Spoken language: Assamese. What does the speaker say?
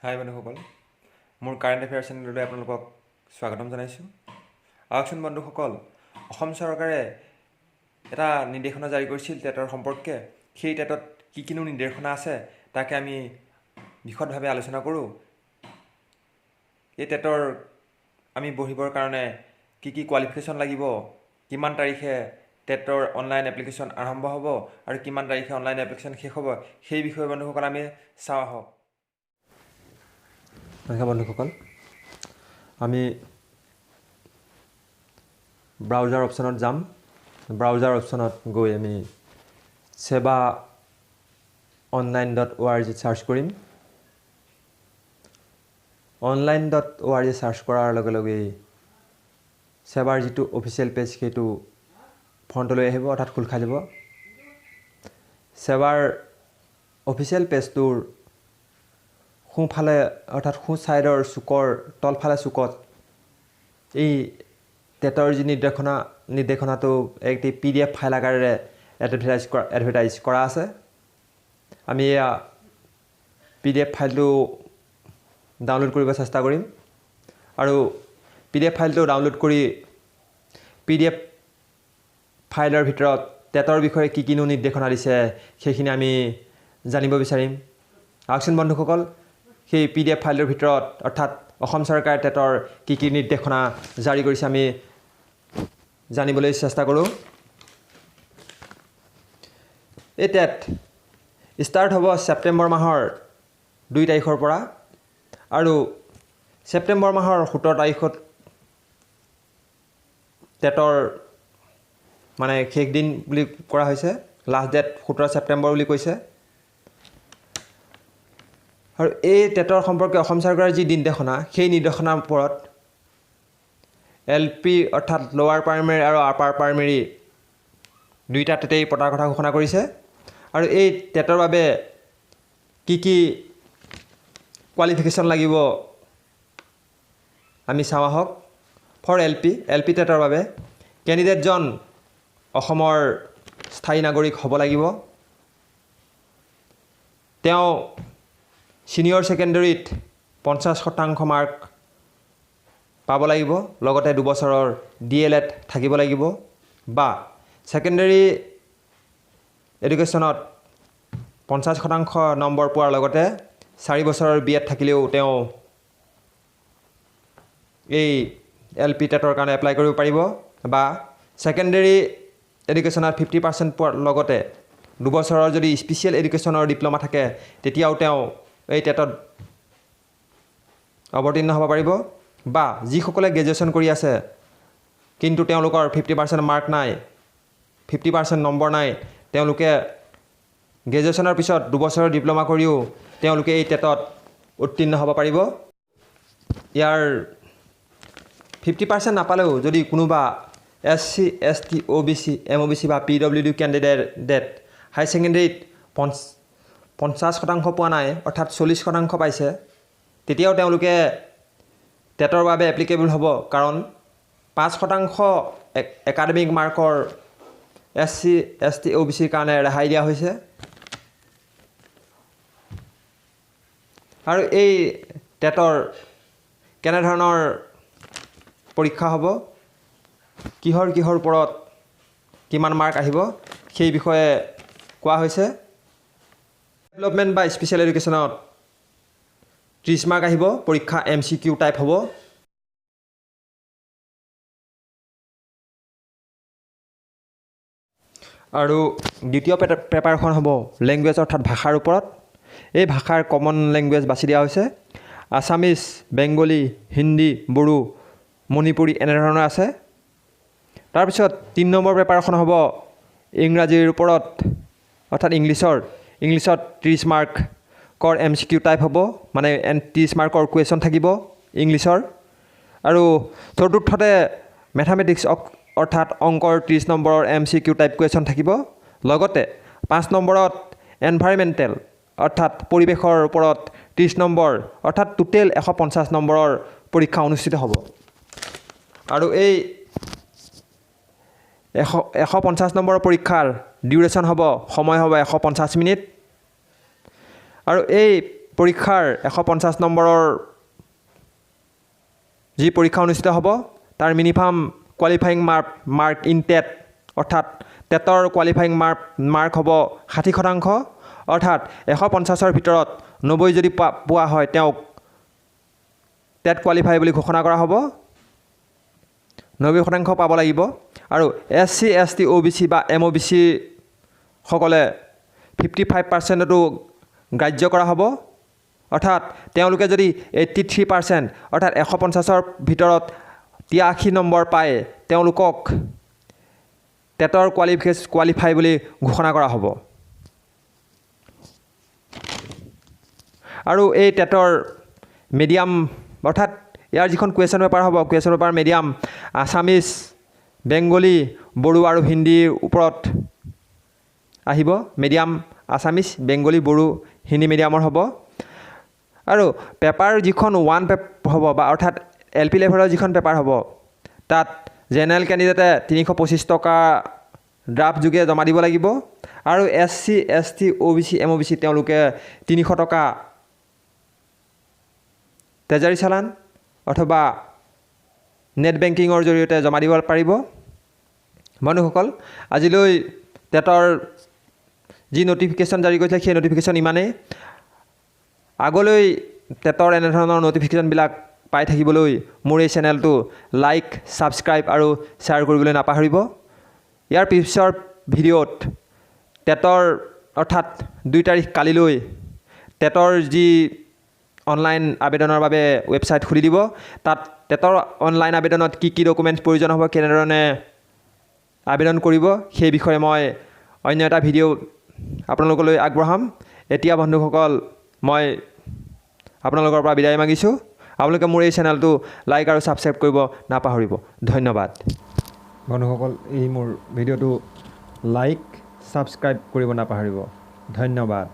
হাই বন্ধুসকল, মোৰ কাৰেণ্ট এফেয়াৰ চেনেললৈ আপোনালোকক স্বাগতম জনাইছোঁ। আহকচোন বন্ধুসকল, অসম চৰকাৰে এটা নিৰ্দেশনা জাৰি কৰিছিল টেটৰ সম্পৰ্কে। সেই টেটত কি কিনো নিৰ্দেশনা আছে তাকে আমি বিশদভাৱে আলোচনা কৰোঁ। এই টেটৰ আমি বহিবৰ কাৰণে কি কোৱালিফিকেশ্যন লাগিব, কিমান তাৰিখে টেটৰ অনলাইন এপ্লিকেশ্যন আৰম্ভ হ'ব আৰু কিমান তাৰিখে অনলাইন এপ্লিকেশ্যন শেষ হ'ব, সেই বিষয়ে বন্ধুসকল আমি চাওঁ আহক। বন্ধুসকল, আমি ব্ৰাউজাৰ অপশ্যনত যাম। ব্ৰাউজাৰ অপশ্যনত গৈ আমি seva online.org চাৰ্চ কৰিম। online.org চাৰ্চ কৰাৰ লগে লগেই সেৱাৰ যিটো অফিচিয়েল পেজ সেইটো ফ্ৰণ্টলৈ আহিব, অৰ্থাৎ খোল খাই যাব। সেৱাৰ অফিচিয়েল পেজটোৰ সোঁফালে অৰ্থাৎ সোঁ ছাইডৰ চুকৰ তলফালে চুকত এই টেটৰ যি নিৰ্দেশনাটো একটি PDF ফাইল আকাৰেৰে এডভাৰটাইজ কৰা আছে। আমি এয়া PDF ফাইলটো ডাউনলোড কৰিব চেষ্টা কৰিম আৰু PDF ফাইলটো ডাউনলোড কৰি PDF ফাইলৰ ভিতৰত টেটৰ বিষয়ে কি কিনো নিৰ্দেশনা দিছে সেইখিনি আমি জানিব বিচাৰিম। আহকচোন বন্ধুসকল, সেই PDF ফাইলৰ ভিতৰত অৰ্থাৎ অসম চৰকাৰে টেটৰ কি নিৰ্দেশনা জাৰি কৰিছে আমি জানিবলৈ চেষ্টা কৰোঁ। এই টেট ষ্টাৰ্ট হ'ব ছেপ্টেম্বৰ মাহৰ 2 তাৰিখৰ পৰা আৰু ছেপ্টেম্বৰ মাহৰ 17 তাৰিখত টেটৰ মানে শেষ দিন বুলি কৰা হৈছে। লাষ্ট ডেট 17 ছেপ্টেম্বৰ বুলি কৈছে। আৰু এই টেটৰ সম্পৰ্কে অসম চৰকাৰৰ যি নিৰ্দেশনা, সেই নিৰ্দেশনাৰ ওপৰত LP অৰ্থাৎ লোৱাৰ প্ৰাইমেৰী আৰু আপাৰ প্ৰাইমেৰী দুইটা টেটেই পতাৰ কথা ঘোষণা কৰিছে। আৰু এই টেটৰ বাবে কি কোৱালিফিকেশ্যন লাগিব আমি চাওঁ আহক। ফৰ LP টেটৰ বাবে কেণ্ডিডেটজন অসমৰ স্থায়ী নাগৰিক হ'ব লাগিব। তেওঁ ছিনিয়ৰ ছেকেণ্ডেৰীত 50% মাৰ্ক পাব লাগিব, লগতে 2 বছৰৰ DLED থাকিব লাগিব বা ছেকেণ্ডেৰী এডুকেশ্যনত 50% নম্বৰ পোৱাৰ লগতে 4 বছৰৰ BEd থাকিলেও তেওঁ এই LP টেটৰ কাৰণে এপ্লাই কৰিব পাৰিব বা ছেকেণ্ডেৰী এডুকেশ্যনত 50% পোৱাৰ লগতে 2 বছৰৰ যদি স্পেচিয়েল এডুকেশ্যনৰ ডিপ্ল'মা থাকে তেতিয়াও তেওঁ এই টেটত অৱতীৰ্ণ হ'ব পাৰিব। বা যিসকলে গ্ৰেজুৱেশ্যন কৰি আছে কিন্তু তেওঁলোকৰ 50% মাৰ্ক নাই, 50% নম্বৰ নাই, তেওঁলোকে গ্ৰেজুৱেশ্যনৰ পিছত 2 বছৰৰ ডিপ্ল'মা কৰিও তেওঁলোকে এই টেটত উত্তীৰ্ণ হ'ব পাৰিব। ইয়াৰ 50% নাপালেও যদি কোনোবা SC, ST, OBC, MOBC বা PWD কেণ্ডিডেট হাই ছেকেণ্ডেৰীত 50% পোৱা নাই, অৰ্থাৎ 40% পাইছে, তেতিয়াও তেওঁলোকে টেটৰ বাবে এপ্লিকেবল হ'ব। কাৰণ 5% একাডেমিক মাৰ্কৰ SC, ST, OBCৰ কাৰণে ৰেহাই দিয়া হৈছে। আৰু এই টেটৰ কেনেধৰণৰ পৰীক্ষা হ'ব, কিহৰ ওপৰত কিমান মাৰ্ক আহিব সেই বিষয়ে কোৱা হৈছে। ডেভেলপমেণ্ট বা স্পেচিয়েল এডুকেশ্যনত 30 মাৰ্ক আহিব, পৰীক্ষা MCQ টাইপ হ'ব। আৰু দ্বিতীয় পেপাৰখন হ'ব লেংগুৱেজ অৰ্থাৎ ভাষাৰ ওপৰত। এই ভাষাৰ কমন লেংগুৱেজ বাছি দিয়া হৈছে। আছামিজ, বেংগলী, হিন্দী, বড়ো, মণিপুৰী এনেধৰণৰ আছে। তাৰপিছত 3 নম্বৰ পেপাৰখন হ'ব ইংৰাজীৰ ওপৰত অৰ্থাৎ ইংলিছত 30 মাৰ্কৰ MCQ টাইপ হ'ব, মানে 30 মাৰ্কৰ কুৱেশ্যন থাকিব ইংলিছৰ। আৰু চতুৰ্থতে মেথামেটিক্স অৰ্থাৎ অংকৰ 30 নম্বৰৰ MCQ টাইপ কুৱেশ্যন থাকিব। লগতে 5 নম্বৰত এনভাইৰমেণ্টেল অৰ্থাৎ পৰিৱেশৰ ওপৰত 30 নম্বৰ অৰ্থাৎ টোটেল 150 নম্বৰৰ পৰীক্ষা অনুষ্ঠিত হ'ব। আৰু এই 150 নম্বৰৰ পৰীক্ষাৰ ডিউৰেশ্যন হ'ব, সময় হ'ব 150 মিনিট। আৰু এই পৰীক্ষাৰ 150 নম্বৰৰ যি পৰীক্ষা অনুষ্ঠিত হ'ব তাৰ minimum qualifying mark in TET অৰ্থাৎ টেটৰ কোৱালিফাইং মাৰ্ক হ'ব 60%, অৰ্থাৎ 150ৰ ভিতৰত 90 যদি পোৱা হয় তেওঁক টেট কোৱালিফাই বুলি ঘোষণা কৰা হ'ব। 90% পাব লাগিব। আৰু SC ST OBC বা MOBC সকলে 55%টো গ্ৰাহ্য কৰা হ'ব, অৰ্থাৎ তেওঁলোকে যদি 83% অৰ্থাৎ 150ৰ ভিতৰত 83 নম্বৰ পায় তেওঁলোকক টেটৰ কোৱালিফাই বুলি ঘোষণা কৰা হ'ব। আৰু এই টেটৰ মিডিয়াম অৰ্থাৎ ইয়াৰ যিখন কুৱেশ্যন পেপাৰ হ'ব question paper medium Assamese, Bengali, Bodo আৰু হিন্দীৰ ওপৰত আহিব। Medium Assamese, Bengali, Bodo, Hindi মিডিয়ামৰ হ'ব। আৰু পেপাৰ যিখন হ'ব বা অৰ্থাৎ LP লেভেলৰ যিখন পেপাৰ হ'ব তাত জেনেৰেল কেণ্ডিডেটে 325 টকা ড্ৰাফ্ট যোগে জমা দিব লাগিব। আৰু SC ST OBC MOBC তেওঁলোকে 300 টকা ট্ৰেজাৰী চালান অথবা নেট বেংকিঙৰ জৰিয়তে জমা দিব পাৰিব। বন্ধুসকল, আজিলৈ টেটৰ যি নটিফিকেশ্যন জাৰি কৰিছে সেই নটিফিকেশ্যন ইমানেই। আগলৈ টেটৰ এনেধৰণৰ নটিফিকেশ্যনবিলাক পাই থাকিবলৈ মোৰ এই চেনেলটো লাইক, ছাবস্ক্ৰাইব আৰু শ্বেয়াৰ কৰিবলৈ নাপাহৰিব। ইয়াৰ পিছৰ ভিডিঅ'ত টেটৰ অৰ্থাৎ 2 তাৰিখ কালিলৈ টেটৰ যি অনলাইন আবেদনৰ বাবে ৱেবছাইট খুলি দিব, তাত টেটৰ অনলাইন আবেদনত কি কি ডকুমেণ্টছ প্ৰয়োজন হ'ব, কেনেধৰণে আবেদন কৰিব সেই বিষয়ে মই অন্য এটা ভিডিঅ' আপোনালোকলৈ আগবঢ়াম। এতিয়া বন্ধুসকল, মই আপোনালোকৰ পৰা বিদায় মাগিছোঁ। আপোনালোকে মোৰ এই চেনেলটো লাইক আৰু ছাবস্ক্ৰাইব কৰিব নাপাহৰিব। ধন্যবাদ। বন্ধুসকল, এই মোৰ ভিডিঅ'টো লাইক, ছাবস্ক্ৰাইব কৰিব নাপাহৰিব। ধন্যবাদ।